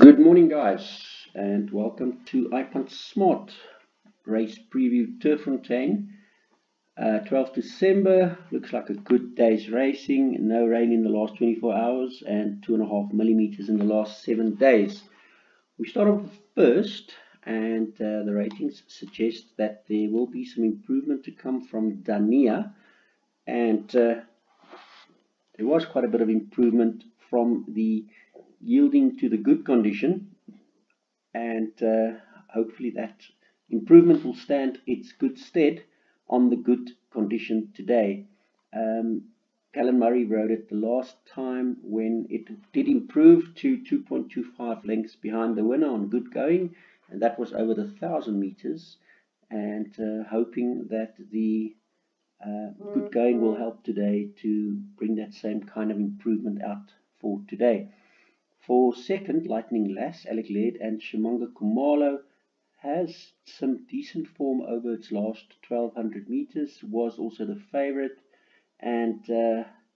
Good morning, guys, and welcome to iPunt Smart Race Preview Turffontein. 12th December looks like a good day's racing. No rain in the last 24 hours and 2.5 millimeters in the last 7 days. We start off first, and the ratings suggest that there will be some improvement to come from Dania, and there was quite a bit of improvement from the yielding to the good condition, and hopefully that improvement will stand its good stead on the good condition today. Callum Murray rode it the last time when it did improve to 2.25 lengths behind the winner on good going, and that was over the 1,000 meters, and hoping that the good going will help today to bring that same kind of improvement out for today. For second, Lightning Lass, Alec Laird and Shimanga Kumalo has some decent form over its last 1,200 meters, was also the favorite, and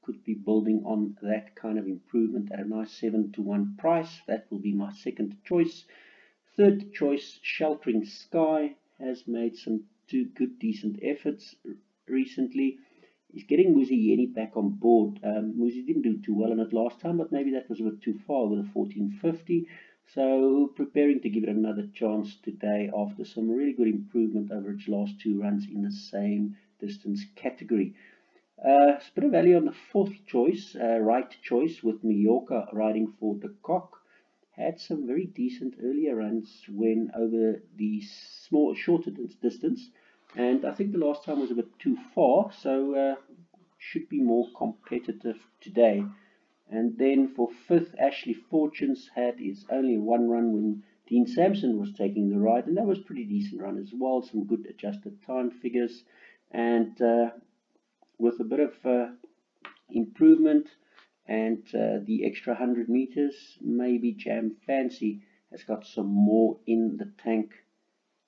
could be building on that kind of improvement at a nice 7-to-1 price. That will be my second choice. Third choice, Sheltering Sky, has made some two good decent efforts recently. He's getting Muzi Yeni back on board. Muzi didn't do too well in it last time, but maybe that was a bit too far with a 14.50. So preparing to give it another chance today after some really good improvement over its last two runs in the same distance category. A bit of value on the fourth choice, Right Choice, with Mallorca riding for the Cock. Had some very decent earlier runs when over the shorter distance. And I think the last time was a bit too far, so should be more competitive today. And then for fifth, Ashley Fortunes had his only one run when Dean Sampson was taking the ride, and that was a pretty decent run as well. Some good adjusted time figures, and with a bit of improvement and the extra 100 meters, maybe Jam Fancy has got some more in the tank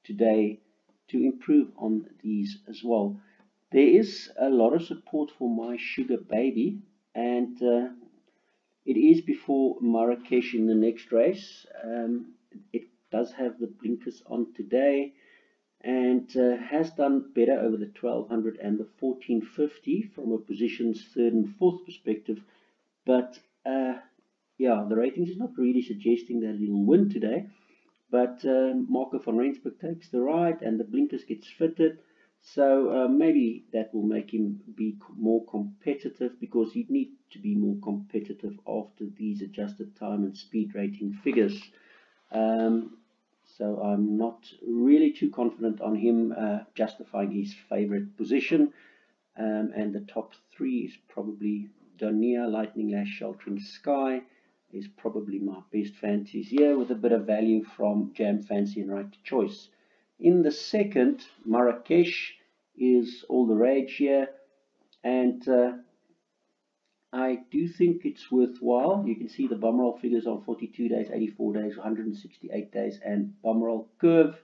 today to improve on these as well. There is a lot of support for My Sugar Baby, and it is before Marrakesh in the next race. It does have the blinkers on today, and has done better over the 1200 and the 1450 from a positions third and fourth perspective, but yeah, the ratings is not really suggesting that it will win today. But Marco van Rensburg takes the ride and the blinkers gets fitted, so maybe that will make him be more competitive, because he'd need to be more competitive after these adjusted time and speed rating figures. So I'm not really too confident on him justifying his favorite position, and the top three is probably Dania, Lightning Lash, Sheltering Sky is probably my best fancies here, with a bit of value from Jam Fancy and Right Choice. In the second, Marrakesh is all the rage here, and I do think it's worthwhile. You can see the bum roll figures on 42 days, 84 days, 168 days, and bum roll curve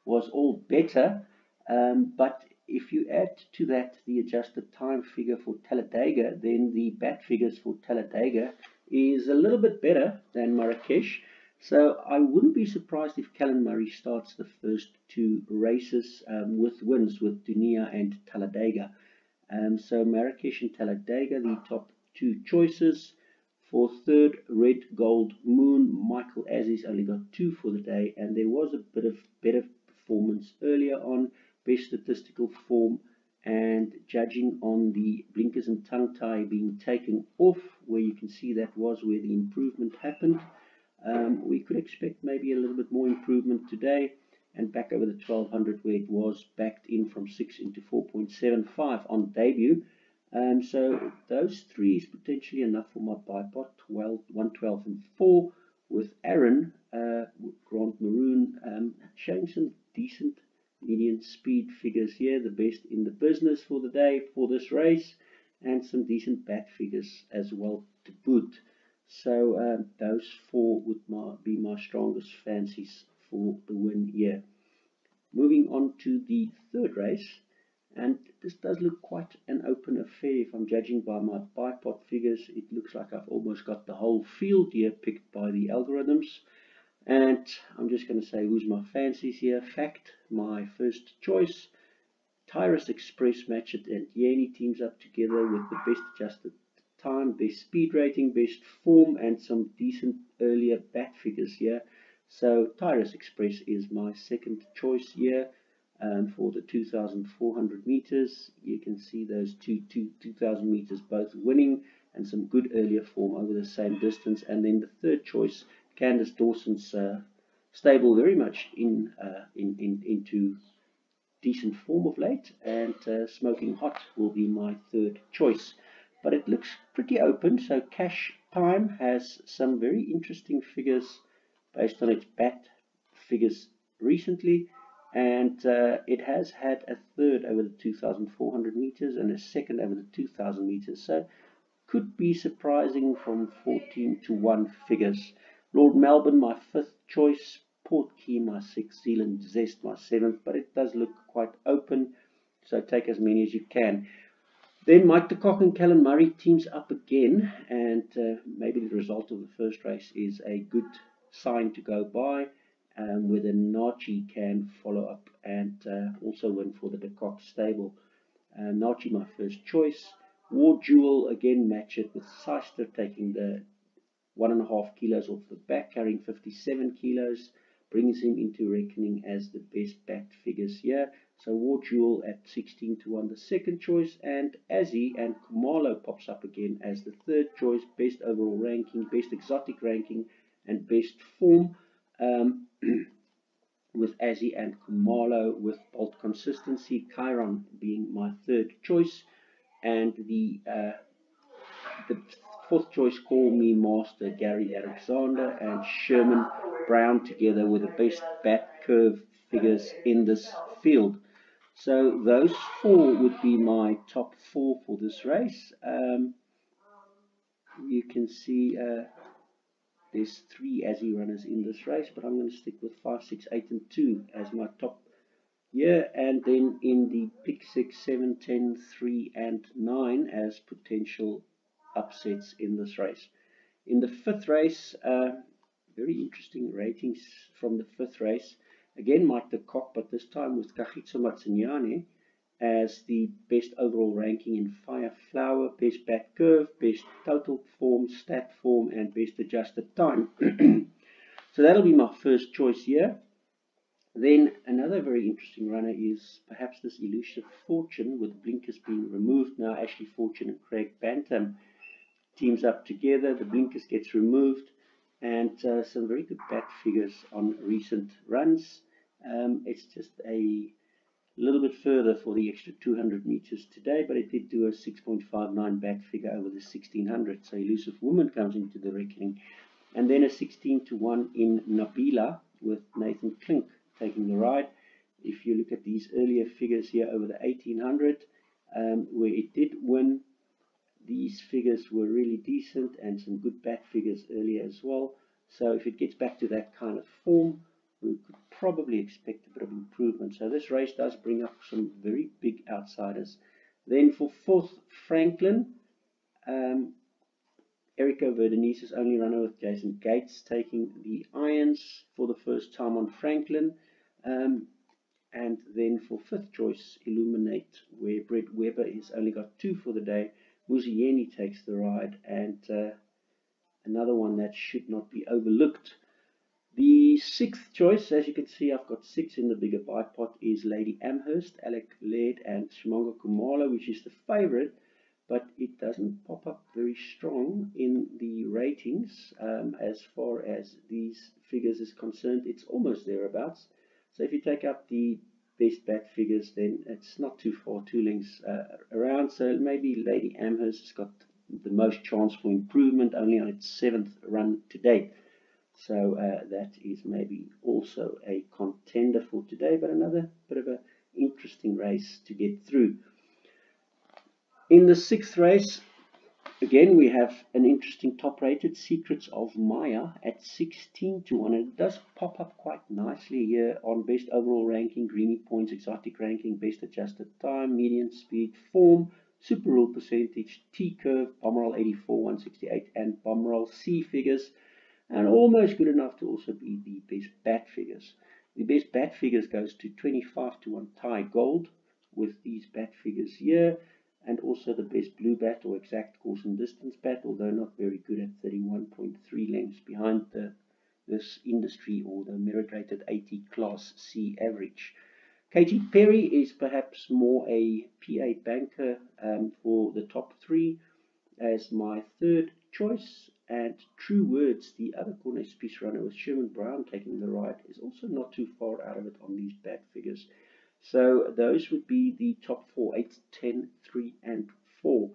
was all better, but if you add to that the adjusted time figure for Talladega, then the bat figures for Talladega is a little bit better than Marrakesh. So I wouldn't be surprised if Callum Murray starts the first two races with wins with Dunia and Talladega. So Marrakesh and Talladega, the top two choices. For third, Red Gold Moon, Michael Aziz only got two for the day, and there was a bit of better performance earlier on, best statistical form, and judging on the blinkers and tongue tie being taken off, where you can see that was where the improvement happened. We could expect maybe a little bit more improvement today, and back over the 1200 where it was backed in from 6 into 4.75 on debut. So those three is potentially enough for my buy pot, 112 and 4, with Aaron Grant Maroon showing some decent median speed figures here, the best in the business for the day for this race, and some decent bat figures as well to boot. So those four would be my strongest fancies for the win here. Moving on to the third race, and this does look quite an open affair. If I'm judging by my buy pot figures, it looks like I've almost got the whole field here picked by the algorithms. And I'm just going to say who's my fancies here. Fact, my first choice, Tyrus Express match it, and Yeni teams up together with the best adjusted time, best speed rating, best form, and some decent earlier bat figures here. So Tyrus Express is my second choice here. For the 2,400 meters, you can see those 2,000 meters both winning, and some good earlier form over the same distance. And then the third choice, Candice Dawson's stable, very much into decent form of late, and Smoking Hot will be my third choice. But it looks pretty open, so Cash Time has some very interesting figures based on its bat figures recently, and it has had a third over the 2,400 meters and a second over the 2,000 meters, so could be surprising from 14 to 1 figures. Lord Melbourne, my fifth choice. Port Key, my sixth. Zealand Zest, my seventh. But it does look quite open, so take as many as you can. Then Mike de Kock and Callan Murray teams up again, and maybe the result of the first race is a good sign to go by, whether Nachi can follow up and also win for the de Kock stable. Nachi, my first choice. War Jewel, again match it with Seister taking the 1.5 kilos off the back, carrying 57 kilos, brings him into reckoning as the best backed figures here. So War Jewel at 16 to 1, the second choice, and Azzy and Kumalo pops up again as the third choice, best overall ranking, best exotic ranking, and best form. With Azzy and Kumalo, with bolt consistency, Chiron being my third choice, and the fourth choice, Call Me Master, Gary Alexander and Sherman Brown together with the best bat curve figures in this field. So those four would be my top four for this race. You can see there's 3 Azzy runners in this race, but I'm going to stick with 5, 6, 8 and 2 as my top. Yeah, and then in the pick 6, 7, 10, 3 and 9 as potential upsets in this race. In the fifth race, very interesting ratings from the fifth race. Again, Mike de Kock, but this time with Kagiso Matsunyane as the best overall ranking in Fire Flower, best bat curve, best total form, stat form, and best adjusted time. So that'll be my first choice here. Then another very interesting runner is perhaps this Elusive Fortune, with blinkers being removed now. Ashley Fortune and Craig Bantam teams up together. The blinkers gets removed, and some very good bat figures on recent runs. It's just a little bit further for the extra 200 meters today, but it did do a 6.59 bat figure over the 1600. So Elusive Woman comes into the reckoning. And then a 16 to 1 in Nabila with Nathan Klink taking the ride. If you look at these earlier figures here over the 1800, where it did win, these figures were really decent and some good bat figures earlier as well. So if it gets back to that kind of form, we could probably expect a bit of improvement. So this race does bring up some very big outsiders. Then for fourth, Franklin, Erica Verdenese's only runner with Jason Gates taking the irons for the first time on Franklin. And then for fifth choice, Illuminate, where Brett Weber has only got 2 for the day. Muzieni takes the ride, and another one that should not be overlooked. The sixth choice, as you can see, I've got 6 in the bigger bipod, is Lady Amherst, Alec Laird, and Shimongo Kumalo, which is the favorite, but it doesn't pop up very strong in the ratings as far as these figures is concerned. It's almost thereabouts. So if you take up the best bat figures, then it's not too far, 2 lengths around. So maybe Lady Amherst has got the most chance for improvement, only on its 7th run to date. So that is maybe also a contender for today, but another bit of an interesting race to get through. In the 6th race, again, we have an interesting top-rated, Secrets of Maya, at 16 to 1. And it does pop up quite nicely here on best overall ranking, Greenie points, exotic ranking, best adjusted time, median speed, form, super rule percentage, T-curve, bomb roll 84, 168, and bomb roll C figures. and almost good enough to also be the best bat figures. The best bat figures goes to 25-1 Thai Gold with these bat figures here, and also the best blue bat or exact course and distance bat, although not very good at 31.3 lengths behind this industry or the merit rated 80 class C average. Katy Perry is perhaps more a PA banker for the top three as my third choice. And True Words, the other corner piece runner with Sherman Brown taking the ride, is also not too far out of it on these bat figures. So those would be the top 4, 8, 10, 3, and 4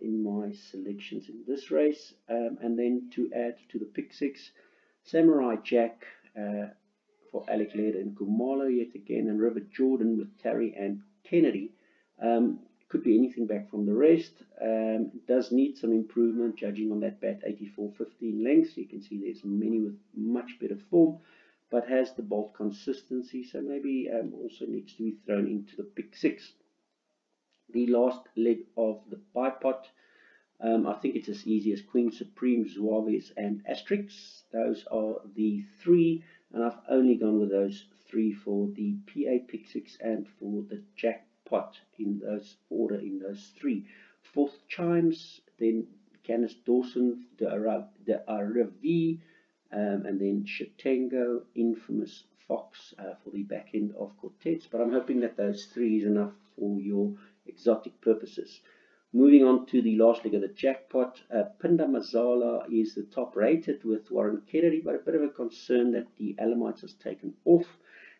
in my selections in this race. And then to add to the pick 6, Samurai Jack for Alec Laird and Kumalo yet again, and River Jordan with Terry and Kennedy. Could be anything back from the rest. Does need some improvement, judging on that bat 84-15 lengths. You can see there's many with much better form, but has the bolt consistency, so maybe also needs to be thrown into the pick 6. The last leg of the bipod, I think it's as easy as Queen Supreme, Zouaves, and Asterix. Those are the 3, and I've only gone with those 3 for the PA pick 6 and for the jackpot in those order in those 3. Fourth Chimes, then Candice Dawson, the Aravi, and then Shatango, Infamous Fox for the back end of quartets. But I'm hoping that those 3 is enough for your exotic purposes. Moving on to the last leg of the jackpot, Pinda Mazala is the top rated with Warren Kennedy, but a bit of a concern that the Alamites has taken off,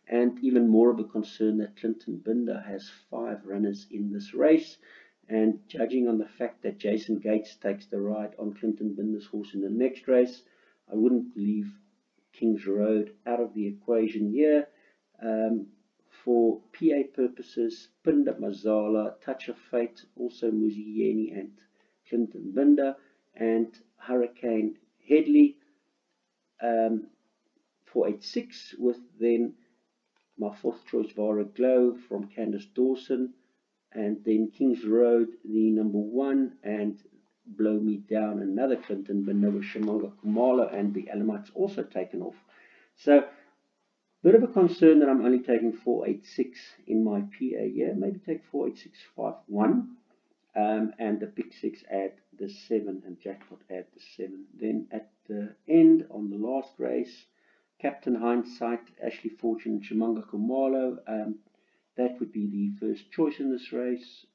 and even more of a concern that Clinton Binder has 5 runners in this race. And judging on the fact that Jason Gates takes the ride on Clinton Binder's horse in the next race, I wouldn't leave King's Road out of the equation here. For PA purposes, Pinda Mazala, Touch of Fate, also Muzieni and Clinton Binder, and Hurricane Headley for 8-6, with then my 4th choice Vara Glow from Candice Dawson, and then King's Road, the number 1, and Blow Me Down, another Clinton Binder with Shimanga Kumalo, and the Alamites also taken off. So bit of a concern that I'm only taking 486 in my PA here. Maybe take 48651, and the pick 6 add the 7 and jackpot add the 7. Then at the end on the last race, Captain Hindsight, Ashley Fortune, and Shimanga Kumalo. That would be the first choice in this race.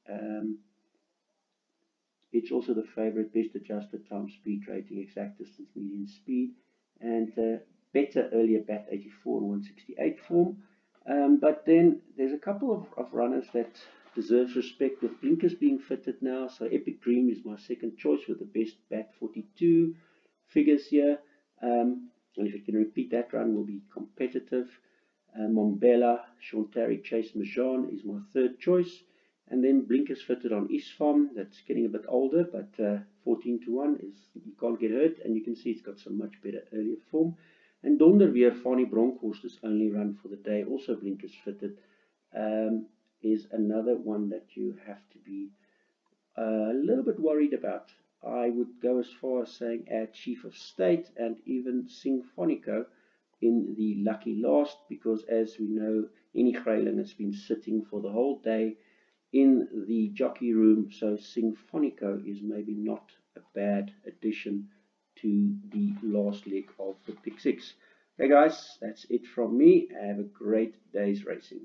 It's also the favorite, best adjusted time, speed rating, exact distance, median speed, and better earlier bat 84 and 168 form. But then there's a couple of runners that deserves respect, with blinkers being fitted now. So Epic Dream is my second choice with the best bat 42 figures here. And if it can repeat that run, will be competitive. Mombella, Shantari Chase Majan is my third choice. And then blinkers fitted on Isfam, that's getting a bit older, but 14-1 is, you can't get hurt, and you can see it's got some much better earlier form. And Donderweer, Fani Bronkhorst's only run for the day, also blinkers fitted, is another one that you have to be a little bit worried about. I would go as far as saying add Chief of State and even Symphonico in the lucky last, because as we know, any Greyling has been sitting for the whole day in the jockey room, so Symphonico is maybe not a bad addition to the last leg of the pick 6. Okay guys, that's it from me. Have a great day's racing.